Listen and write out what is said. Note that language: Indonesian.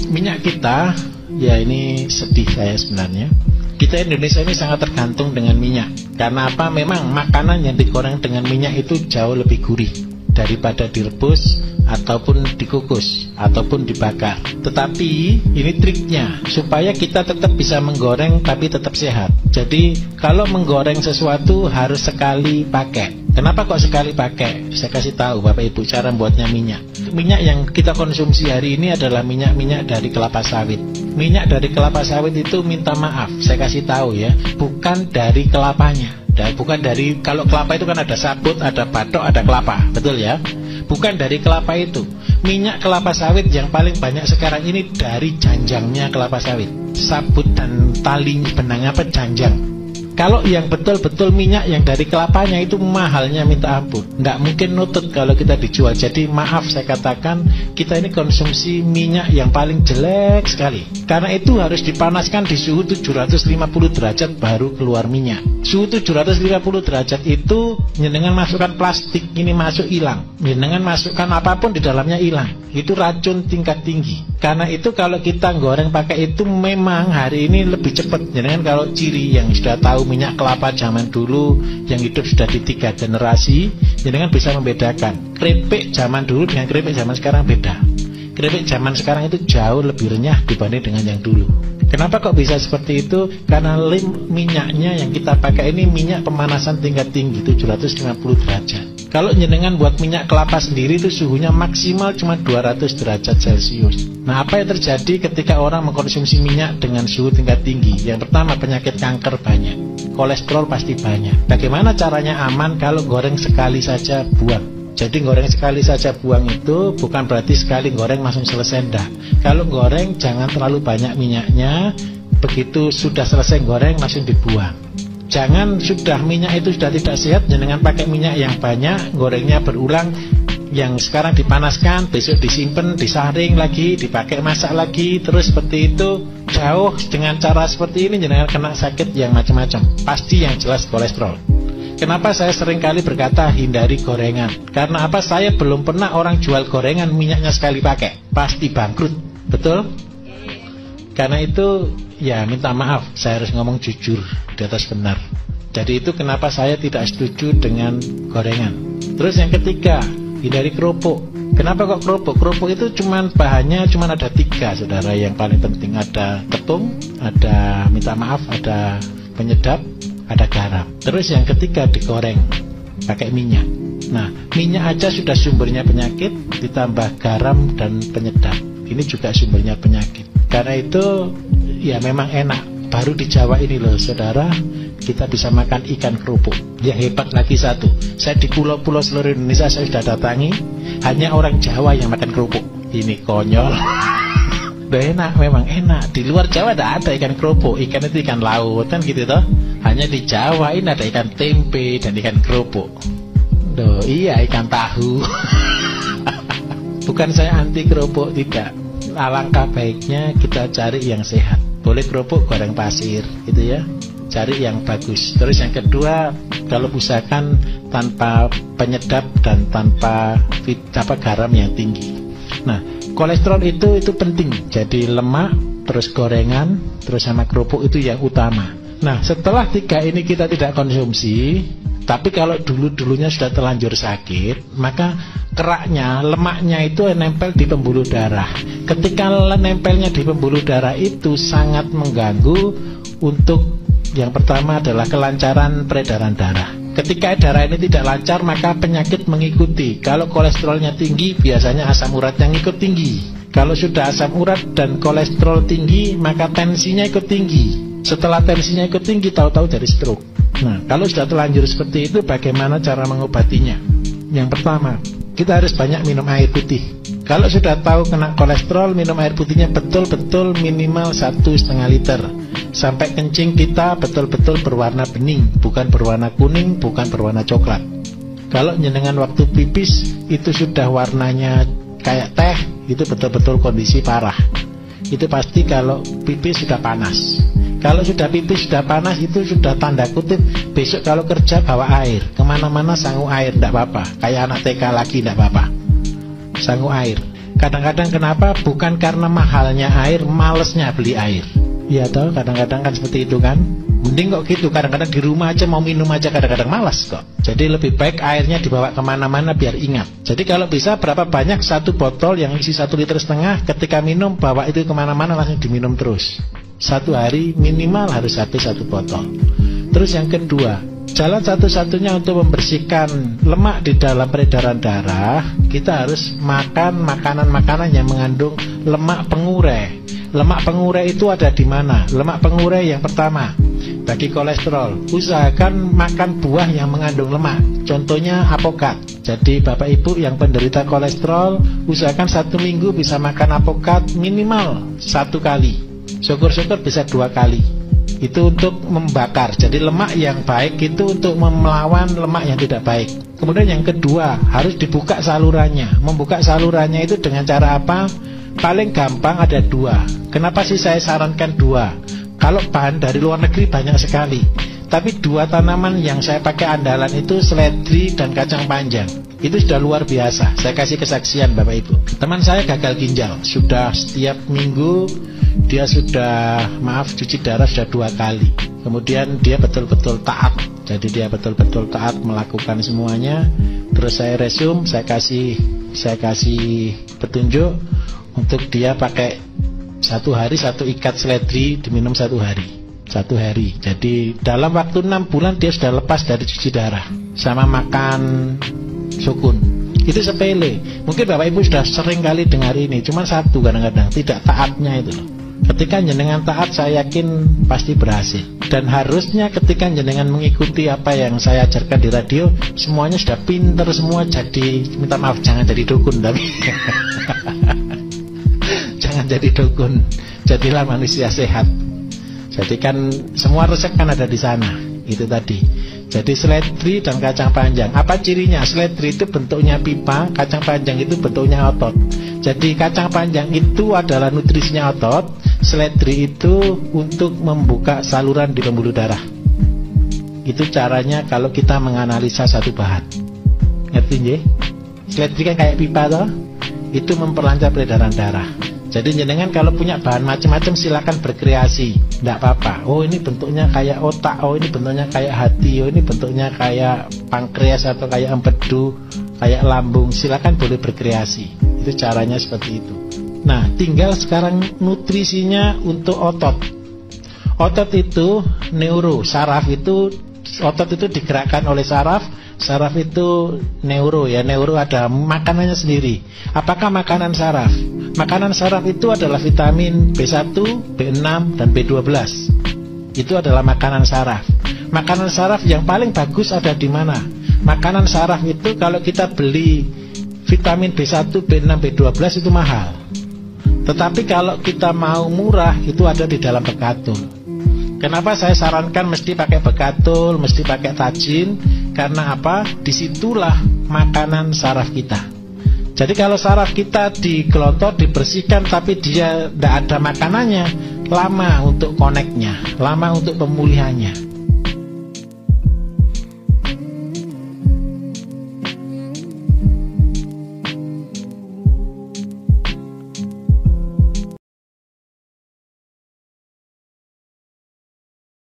Minyak kita, ya ini sedih saya sebenarnya. Kita Indonesia ini sangat tergantung dengan minyak. Karena apa? Memang makanan yang digoreng dengan minyak itu jauh lebih gurih daripada direbus ataupun dikukus ataupun dibakar. Tetapi ini triknya supaya kita tetap bisa menggoreng tapi tetap sehat. Jadi kalau menggoreng sesuatu harus sekali pakai. Kenapa kok sekali pakai? Saya kasih tahu Bapak Ibu cara membuatnya minyak. Minyak yang kita konsumsi hari ini adalah minyak dari kelapa sawit. Minyak dari kelapa sawit itu, minta maaf, saya kasih tahu ya, bukan dari kelapanya. Bukan dari, kalau kelapa itu kan ada sabut, ada batok, ada kelapa, betul ya? Bukan dari kelapa itu. Minyak kelapa sawit yang paling banyak sekarang ini dari janjangnya kelapa sawit. Sabut dan tali benang janjang. Kalau yang betul-betul minyak yang dari kelapanya itu mahalnya minta ampun. Nggak mungkin nutut kalau kita dijual. Jadi maaf saya katakan, kita ini konsumsi minyak yang paling jelek sekali. Karena itu harus dipanaskan di suhu 750 derajat baru keluar minyak. Suhu 750 derajat itu dengan masukkan plastik ini masuk hilang. Dengan masukkan apapun di dalamnya hilang. Itu racun tingkat tinggi. Karena itu kalau kita goreng pakai itu memang hari ini lebih cepat. Dengan kalau ciri yang sudah tahu minyak kelapa zaman dulu yang hidup sudah di 3 generasi, dengan bisa membedakan keripik zaman dulu dengan keripik zaman sekarang beda. Keripik zaman sekarang itu jauh lebih renyah dibanding dengan yang dulu. Kenapa kok bisa seperti itu? Karena minyaknya yang kita pakai ini minyak pemanasan tingkat tinggi 750 derajat. Kalau jenengan buat minyak kelapa sendiri itu suhunya maksimal cuma 200 derajat Celcius. Nah, apa yang terjadi ketika orang mengkonsumsi minyak dengan suhu tingkat tinggi? Yang pertama, penyakit kanker banyak, kolesterol pasti banyak. Bagaimana caranya aman? Kalau goreng sekali saja buang. Jadi goreng sekali saja buang itu bukan berarti sekali goreng langsung selesai, enggak. Kalau goreng jangan terlalu banyak minyaknya, begitu sudah selesai goreng langsung dibuang. Jangan sudah minyak itu sudah tidak sehat, jangan pakai minyak yang banyak, gorengnya berulang. Yang sekarang dipanaskan, besok disimpan, disaring lagi, dipakai masak lagi, terus seperti itu. Jauh dengan cara seperti ini jangan kena sakit yang macam-macam. Pasti yang jelas kolesterol. Kenapa saya sering kali berkata hindari gorengan? Karena apa? Saya belum pernah orang jual gorengan minyaknya sekali pakai, pasti bangkrut, betul? Karena itu ya minta maaf, saya harus ngomong jujur di atas benar. Jadi itu kenapa saya tidak setuju dengan gorengan. Terus yang ketiga, hindari kerupuk. Kenapa kok kerupuk? Kerupuk itu bahannya cuma ada 3 saudara yang paling penting. Ada tepung, ada minta maaf, ada penyedap, ada garam. Terus yang ketiga digoreng pakai minyak. Nah, minyak aja sudah sumbernya penyakit, ditambah garam dan penyedap. Ini juga sumbernya penyakit. Karena itu ya memang enak. Baru di Jawa ini loh saudara, kita bisa makan ikan kerupuk. Yang hebat lagi satu, saya di pulau-pulau seluruh Indonesia saya sudah datangi, hanya orang Jawa yang makan kerupuk. Ini konyol. Udah enak, memang enak. Di luar Jawa tidak ada ikan kerupuk. Ikan itu ikan laut kan gitu toh. Hanya di Jawa ini ada ikan tempe dan ikan kerupuk. Duh, iya ikan tahu. Bukan saya anti kerupuk, tidak. Alangkah baiknya kita cari yang sehat. Boleh kerupuk goreng pasir gitu ya, cari yang bagus. Terus yang kedua, kalau usahakan tanpa penyedap dan tanpa garam yang tinggi. Nah, kolesterol itu penting. Jadi lemak, terus gorengan, terus sama kerupuk itu yang utama. Nah, setelah 3 ini kita tidak konsumsi, tapi kalau dulunya sudah terlanjur sakit, maka keraknya, lemaknya itu nempel di pembuluh darah. Ketika nempelnya di pembuluh darah itu sangat mengganggu untuk yang pertama adalah kelancaran peredaran darah. Ketika darah ini tidak lancar, maka penyakit mengikuti. Kalau kolesterolnya tinggi, biasanya asam uratnya ikut tinggi. Kalau sudah asam urat dan kolesterol tinggi, maka tensinya ikut tinggi. Setelah tensinya ikut tinggi, tahu-tahu jadi stroke. Nah, kalau sudah terlanjur seperti itu, bagaimana cara mengobatinya? Yang pertama, kita harus banyak minum air putih. Kalau sudah tahu kena kolesterol, minum air putihnya betul-betul minimal 1,5 liter. Sampai kencing kita betul-betul berwarna bening, bukan berwarna kuning, bukan berwarna coklat. Kalau jenengan waktu pipis itu sudah warnanya kayak teh, itu betul-betul kondisi parah. Itu pasti kalau pipis sudah panas. Kalau sudah pipis sudah panas, itu sudah tanda kutip besok kalau kerja bawa air, kemana-mana sanggup air, tidak apa-apa. Kayak anak TK lagi, tidak apa-apa. sangu air. Kadang-kadang kenapa? Bukan karena mahalnya air, malesnya beli air. Ya toh, kadang-kadang kan seperti itu kan. Mending kok gitu, kadang-kadang di rumah aja mau minum aja kadang-kadang malas kok. Jadi lebih baik airnya dibawa kemana-mana biar ingat. Jadi kalau bisa berapa banyak satu botol yang isi 1,5 liter, ketika minum bawa itu kemana-mana langsung diminum terus. Satu hari minimal harus habis 1 botol. Terus yang kedua, jalan satu-satunya untuk membersihkan lemak di dalam peredaran darah, kita harus makan makanan-makanan yang mengandung lemak pengurai. Lemak pengurai itu ada di mana? Lemak pengurai yang pertama, bagi kolesterol, usahakan makan buah yang mengandung lemak. Contohnya apokat. Jadi Bapak Ibu yang penderita kolesterol, usahakan 1 minggu bisa makan apokat minimal 1 kali. Syukur-syukur bisa 2 kali. Itu untuk membakar. Jadi lemak yang baik itu untuk melawan lemak yang tidak baik. Kemudian yang kedua, harus dibuka salurannya. Membuka salurannya itu dengan cara apa? Paling gampang ada 2. Kenapa sih saya sarankan 2? Kalau bahan dari luar negeri banyak sekali, tapi 2 tanaman yang saya pakai andalan itu seledri dan kacang panjang. Itu sudah luar biasa. Saya kasih kesaksian Bapak Ibu. Teman saya gagal ginjal, sudah setiap minggu dia sudah cuci darah sudah 2 kali. Kemudian dia betul-betul taat. Jadi dia betul-betul taat melakukan semuanya. Terus saya resume, saya kasih petunjuk untuk dia pakai 1 hari 1 ikat seledri diminum 1 hari. 1 hari. Jadi dalam waktu 6 bulan dia sudah lepas dari cuci darah sama makan sukun. Itu sepele. Mungkin Bapak Ibu sudah sering kali dengar ini. Cuma satu kadang-kadang tidak taatnya itu loh. Ketika jenengan taat, saya yakin pasti berhasil. Dan harusnya ketika jenengan mengikuti apa yang saya ajarkan di radio, semuanya sudah pinter semua. Jadi minta maaf, jangan jadi dukun tapi jangan jadi dukun, jadilah manusia sehat. Jadi kan semua resep kan ada di sana. Itu tadi. Jadi seledri dan kacang panjang, apa cirinya? Seledri itu bentuknya pipa, kacang panjang itu bentuknya otot. Jadi kacang panjang itu adalah nutrisinya otot, seledri itu untuk membuka saluran di pembuluh darah. Itu caranya kalau kita menganalisa satu bahan. Ngerti nggih? Seledri kan kayak pipa toh? Itu memperlancar peredaran darah. Jadi jenengan kalau punya bahan macam-macam silakan berkreasi, tidak apa-apa. Oh ini bentuknya kayak otak, oh ini bentuknya kayak hati, oh ini bentuknya kayak pankreas atau kayak empedu, kayak lambung. Silakan boleh berkreasi. Itu caranya seperti itu. Nah, tinggal sekarang nutrisinya untuk otot. Otot itu neuro, saraf itu otot itu digerakkan oleh saraf. Saraf itu neuro ya, neuro ada makanannya sendiri. Apakah makanan saraf? Makanan saraf itu adalah vitamin B1, B6, dan B12. Itu adalah makanan saraf. Makanan saraf yang paling bagus ada di mana? Makanan saraf itu kalau kita beli vitamin B1, B6, B12 itu mahal. Tetapi kalau kita mau murah itu ada di dalam bekatul. Kenapa saya sarankan mesti pakai bekatul, mesti pakai tajin? Karena apa? Disitulah makanan saraf kita. Jadi kalau saraf kita digelontor, dibersihkan, tapi dia tidak ada makanannya, lama untuk koneknya, lama untuk pemulihannya.